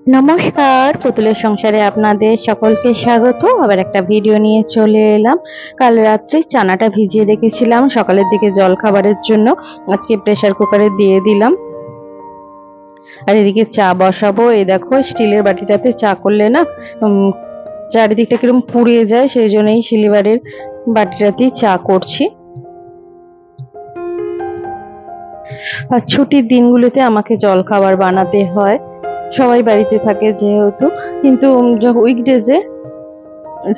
নমস্কার, পুতুলের সংসারে আপনাদের সকলকে স্বাগত। আবার একটা ভিডিও নিয়ে চলে এলাম। কাল রাত্রে চানাটা ভিজিয়ে রেখেছিলাম সকালের দিকে জল খাবারের জন্য। আজকে প্রেসার কুকারে দিয়ে দিলাম। আর এদিকে চা বসাবো। এই দেখো স্টিলের বাটিটাতে চা করলে না চারিদিকটা কিরকম পুড়িয়ে যায়, সেই জন্যই সিলিভারের বাটিটাতেই চা করছি। আর ছুটির দিনগুলোতে আমাকে জল খাবার বানাতে হয়, সবাই বাড়িতে থাকে যেহেতু। কিন্তু উইকডেজে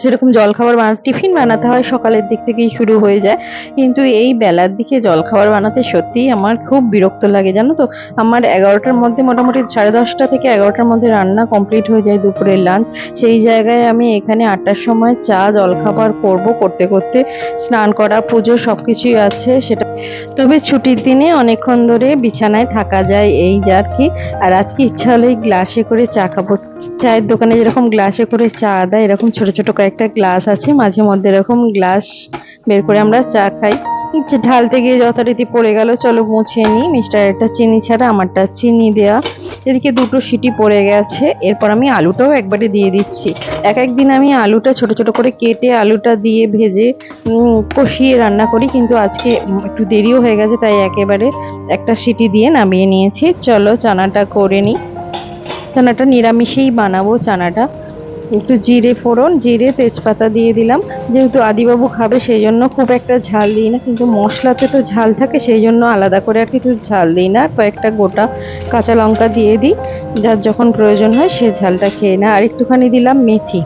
সেরকম জলখাবার টিফিন বানাতে হয়, সকালের দিক থেকেই শুরু হয়ে যায়। কিন্তু এই বেলার দিকে জলখাবার বানাতে সত্যিই আমার খুব বিরক্ত লাগে, জানো তো। আমার 11টার মধ্যে, মোটামুটি 10:30 থেকে 11টার মধ্যে রান্না কমপ্লিট হয়ে যায়, দুপুরের লাঞ্চ। সেই জায়গায় আমি এখানে 8টার সময় চা জলখাবার করব, করতে করতে স্নান করা, পুজো সবকিছুই আছে সেটা। তবে ছুটির দিনে অনেকক্ষণ ধরে বিছানায় থাকা যায়, এই যা আর কি। আর আজকে ইচ্ছা হলেই গ্লাসে করে চা খাবো। চায়ের দোকানে যেরকম গ্লাসে করে চা দেয়, এরকম ছোট ছোট কয়েকটা গ্লাস আছে, মাঝে মধ্যে এরকম গ্লাস বের করে আমরা চা খাই। ঢালতে গিয়ে যথারীতি পড়ে গেল, চলো মুছে নিই। মিস্টারেরটা চিনি ছাড়া, আমারটা চিনি দেয়া। এদিকে দুটো সিটি পড়ে গেছে। এরপর আমি আলুটাও একবারে দিয়ে দিচ্ছি। এক একদিন আমি আলুটা ছোট ছোট করে কেটে আলুটা দিয়ে ভেজে কষিয়ে রান্না করি, কিন্তু আজকে একটু দেরিও হয়ে গেছে, তাই একেবারে একটা সিটি দিয়ে নামিয়ে নিয়েছি। চলো চানাটা করে নিই। চানাটা নিরামিষেই বানাবো। চানাটা একটু জিরে ফোড়ন, জিরে তেজপাতা দিয়ে দিলাম। যেহেতু আদিবাবু খাবে সেই জন্য খুব একটা ঝাল দিই না, কিন্তু মশলাতে তো ঝাল থাকে, সেই জন্য আলাদা করে আর কিছু ঝাল দিই না। কয়েকটা গোটা কাঁচা লঙ্কা দিয়ে দিই, যার যখন প্রয়োজন হয় সে ঝালটা খেয়ে না। আর একটুখানি দিলাম মেথি।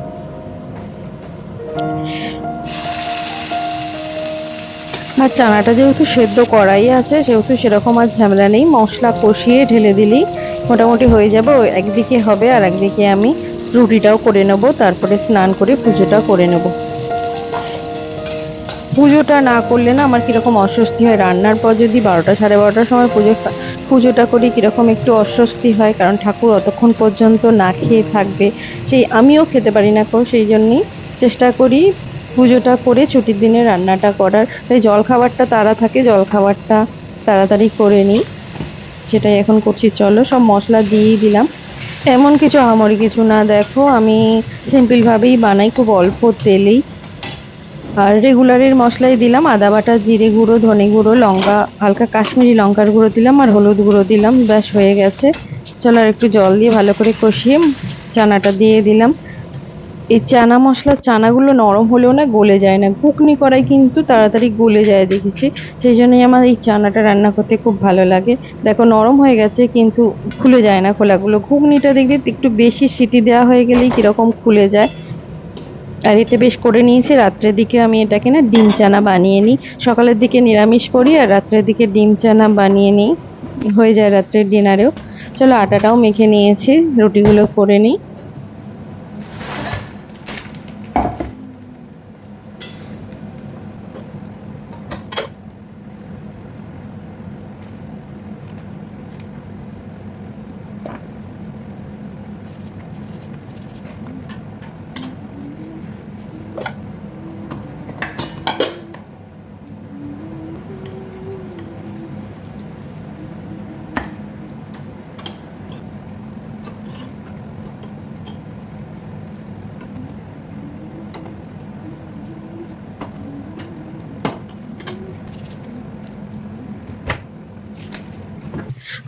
আর চানাটা যেহেতু সেদ্ধ করাই আছে, সেহেতু সেরকম আর ঝামেলা নেই। মশলা কষিয়ে ঢেলে দিলেই মোটামুটি হয়ে যাবে। একদিকে হবে আর একদিকে আমি রুটিটাও করে নেব, তারপরে স্নান করে পুজোটা করে নেব। পুজোটা না করলে না আমার কিরকম অস্বস্তি হয়। রান্নার পর যদি 12টা 12:30টার সময় পুজোটা করি, কিরকম একটু অস্বস্তি হয়, কারণ ঠাকুর অতক্ষণ পর্যন্ত না খেয়ে থাকবে, সেই আমিও খেতে পারি না। সেই জন্যই চেষ্টা করি পুজোটা করে ছুটির দিনে রান্নাটা করার। তাই জল খাবারটা তাড়া থাকে, জল খাবারটা তাড়াতাড়ি করে নিই, সেটাই এখন করছি। চলো সব মশলা দিয়েই দিলাম, এমন কিছু আহামরি কিছু না। দেখো আমি সিম্পল ভাবেই বানাই, খুব অল্প তেলেই। আর রেগুলারের মশলাই দিলাম, আদা বাটা, জিরে গুঁড়ো, ধনে গুঁড়ো, লঙ্কা, হালকা কাশ্মীরি লঙ্কার গুঁড়ো দিলাম, আর হলুদ গুঁড়ো দিলাম। ব্যাস হয়ে গেছে। চলো আর একটু জল দিয়ে ভালো করে কষিয়ে চানাটা দিয়ে দিলাম। এই চানা মশলার চানাগুলো নরম হলেও না গলে যায় না, ঘুগনি করাই কিন্তু তাড়াতাড়ি গলে যায় দেখেছি। সেই জন্যই আমার এই চানাটা রান্না করতে খুব ভালো লাগে। দেখো নরম হয়ে গেছে কিন্তু খুলে যায় না খোলাগুলো। ঘুগনিটা দেখবে একটু বেশি সিটি দেওয়া হয়ে গেলেই কিরকম খুলে যায়। আর এটা বেশ করে নিয়েছি। রাত্রের দিকে আমি এটাকে না ডিম চানা বানিয়ে নিই। সকালের দিকে নিরামিষ করি আর রাত্রের দিকে ডিম চানা বানিয়ে নিই, হয়ে যায় রাত্রের ডিনারেও। চলো আটাটাও মেখে নিয়েছি, রুটিগুলো করে নিই।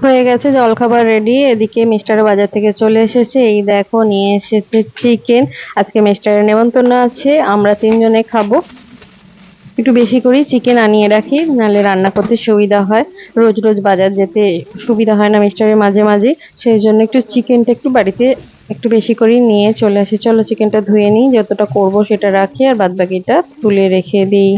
হয়ে গেছে জলখাবার রেডি। এদিকে মিস্টার বাজার থেকে চলে এসেছে, এই দেখো নিয়ে এসেছে চিকেন। আজকে মিস্টারের নেমন্তন্ন আছে, আমরা 3জনে খাবো। একটু বেশি করেই চিকেন আনিয়ে রাখি, নাহলে রান্না করতে সুবিধা হয়। রোজ রোজ বাজার যেতে সুবিধা হয় না মিস্টারের, মাঝে মাঝে। সেই জন্য একটু চিকেনটা একটু বাড়িতে একটু বেশি করেই নিয়ে চলে আসি। চলো চিকেনটা ধুয়ে নিই, যতটা করব সেটা রাখি আর বাদ বাকিটা তুলে রেখে দিই।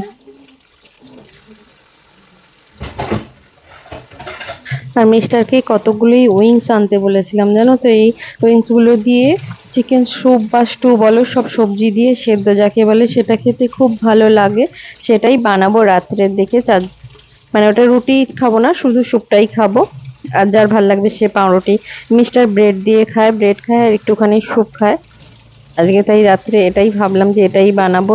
আর মিস্টারকে কতগুলোই উইংস আনতে বলেছিলাম, জানো তো। এই উইংস গুলো দিয়ে চিকেন স্যুপ বা স্টু বলো, সব সবজি দিয়ে সেদ্ধ যাকে বলে, সেটা খেতে খুব ভালো লাগে। সেটাই বানাবো রাত্রের দিকে। মানে ওটা রুটি খাবো না, শুধু স্যুপটাই খাবো। আর যার ভাল লাগবে সে পাউরুটি। মিস্টার ব্রেড দিয়ে খায়, ব্রেড খায় আর একটুখানি স্যুপ খায়। আজকে তাই রাত্রে এটাই ভাবলাম যে এটাই বানাবো।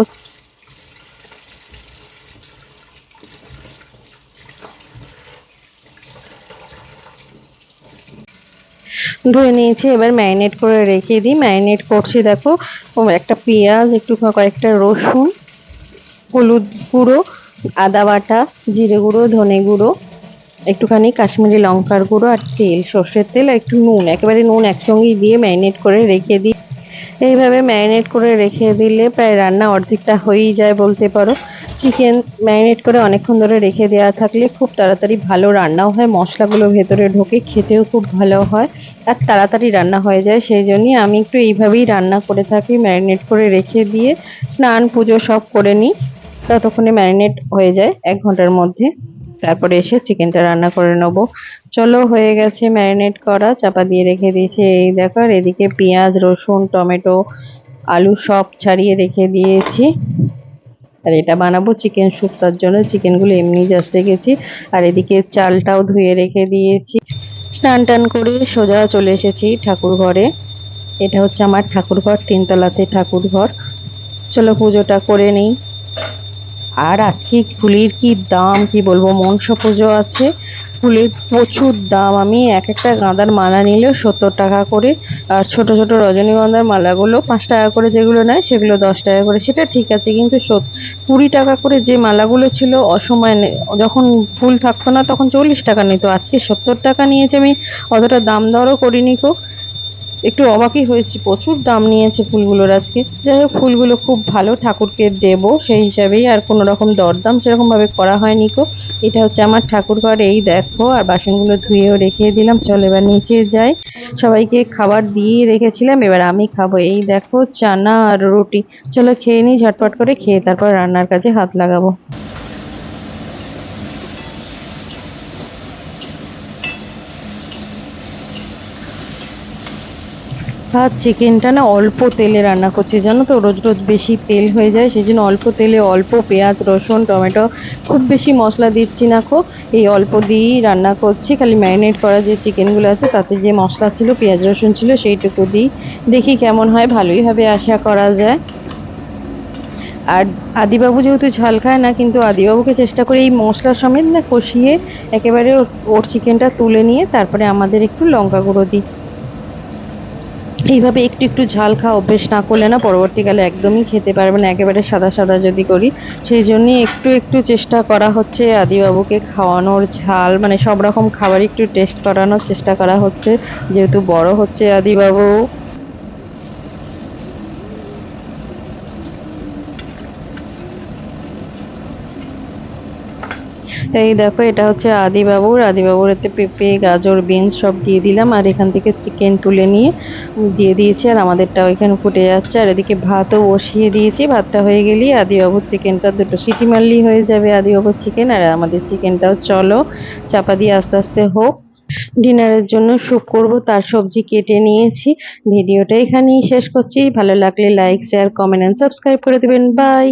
ধুয়ে নিয়েছি, এবার ম্যারিনেট করে রেখে দিই। ম্যারিনেট করছি দেখো, একটা পেঁয়াজ, একটু কয়েকটা রসুন, হলুদ গুঁড়ো, আদা বাটা, জিরে গুঁড়ো, ধনে গুঁড়ো, একটুখানি কাশ্মীরি লঙ্কার গুঁড়ো আর তেল, সর্ষের তেল আর একটু নুন, একেবারে নুন একসঙ্গেই দিয়ে ম্যারিনেট করে রেখে দিই। এইভাবে ম্যারিনেট করে রেখে দিলে প্রায় রান্না অর্ধেকটা হয়েই যায় বলতে পারো। চিকেন ম্যারিনেট করে অনেকক্ষণ ধরে রেখে দেওয়া থাকলে খুব তাড়াতাড়ি ভালো রান্নাও হয়, মশলাগুলো ভেতরে ঢোকে, খেতেও খুব ভালো হয় আর তাড়াতাড়ি রান্না হয়ে যায়। সেই জন্যই আমি একটু এইভাবেই রান্না করে থাকি, ম্যারিনেট করে রেখে দিয়ে স্নান পুজো সব করে নিই, ততক্ষণে ম্যারিনেট হয়ে যায় 1 ঘন্টার মধ্যে। তারপরে এসে চিকেনটা রান্না করে নেবো। চলো, হয়ে গেছে ম্যারিনেট করা, চাপা দিয়ে রেখে দিয়েছি। এই দেখো, আর এদিকে পেঁয়াজ, রসুন, টমেটো, আলু সব ছাড়িয়ে রেখে দিয়েছি। আর এটা বানাবো চিকেন স্যুপ, তার জন্য চিকেনগুলো এমনি জাস্ট রেখেছি। আর এদিকে চালটাও ধুয়ে রেখে দিয়েছি। স্নান টান করে সোজা চলে এসেছি ঠাকুর ঘরে। এটা হচ্ছে আমার ঠাকুর ঘর, 3 তলাতে ঠাকুর ঘর। চলো পুজোটা করে নিই। আর আজকে ফুলের কি দাম, কি বলবো, মনসা পুজো আছে, ফুলের প্রচুর দাম। আমি একটা গাঁদার মালা নিলেও 70 টাকা করে, আর ছোট ছোট রজনীগন্ধার মালাগুলো 5 টাকা করে, যেগুলো নেয় সেগুলো 10 টাকা করে। সেটা ঠিক আছে, কিন্তু 20 টাকা করে যে মালাগুলো ছিল অসময়ে, যখন ফুল থাকতো না তখন 40 টাকা নিত, আজকে 70 টাকা নিয়েছে। আমি অতটা দাম দরও করিনি কো, একটু অবাকই হয়েছি, প্রচুর দাম নিয়েছে ফুলগুলোর আজকে। যাই হোক, ফুলগুলো খুব ভালো, ঠাকুরকে দেব সেই হিসাবেই, আর কোনো রকম দরদাম সেরকম ভাবে করা হয়নি কো। এটা হচ্ছে আমার ঠাকুর ঘর, এই দেখো, আর বাসনগুলো ধুয়েও রেখে দিলাম। চলো এবার নিচে যাই। সবাইকে খাবার দিয়ে রেখেছিলাম, এবার আমি খাবো। এই দেখো, চানা আর রুটি। চলো খেয়ে নিই, ঝটপট করে খেয়ে তারপর রান্নার কাজে হাত লাগাবো। আর চিকেনটা না অল্প তেলে রান্না করছি, জানো তো, রোজ রোজ বেশি তেল হয়ে যায়, সেই জন্য অল্প তেলে অল্প পেঁয়াজ, রসুন, টমেটো, খুব বেশি মশলা দিচ্ছি না কো, এই অল্প দিয়েই রান্না করছি। খালি ম্যারিনেট করা যে চিকেনগুলো আছে তাতে যে মশলা ছিল, পেঁয়াজ রসুন ছিল, সেইটুকু দিই। দেখি কেমন হয়, ভালোই হবে আশা করা যায়। আর আদিবাবু যেহেতু ঝাল খায় না, কিন্তু আদিবাবুকে চেষ্টা করি এই মশলা সমেত না কষিয়ে একেবারে ওর চিকেনটা তুলে নিয়ে তারপরে আমাদের একটু লঙ্কা গুঁড়ো দিই। এইভাবে একটু একটু ঝাল খাওয়া অভ্যেস না করলে না পরবর্তীকালে একদমই খেতে পারবে না, একেবারে সাদা সাদা যদি করি। সেই জন্যই একটু একটু চেষ্টা করা হচ্ছে আদিবাবুকে খাওয়ানোর, ঝাল মানে সব রকম খাবার একটু টেস্ট করানোর চেষ্টা করা হচ্ছে, যেহেতু বড় হচ্ছে আদিবাবু। এই দেখো, এটা হচ্ছে আদিবাবুর এতে পেঁপে, গাজর, বিনস সব দিয়ে দিলাম, আর এখান থেকে চিকেন তুলে নিয়ে দিয়ে দিয়েছি। আর আমাদেরটাও এখানে ফুটে যাচ্ছে, আর এদিকে ভাতও বসিয়ে দিয়েছি। ভাতটা হয়ে গেলেই আদিবাবুর চিকেনটা 2টো সিটি মারলেই হয়ে যাবে আদিবাবুর চিকেন, আর আমাদের চিকেনটাও চলো চাপা দিয়ে আস্তে আস্তে হোক। ডিনারের জন্য স্যুপ করব, তার সবজি কেটে নিয়েছি। ভিডিওটা এখানেই শেষ করছি। ভালো লাগলে like, share, comment and subscribe করে দেবেন। বাই।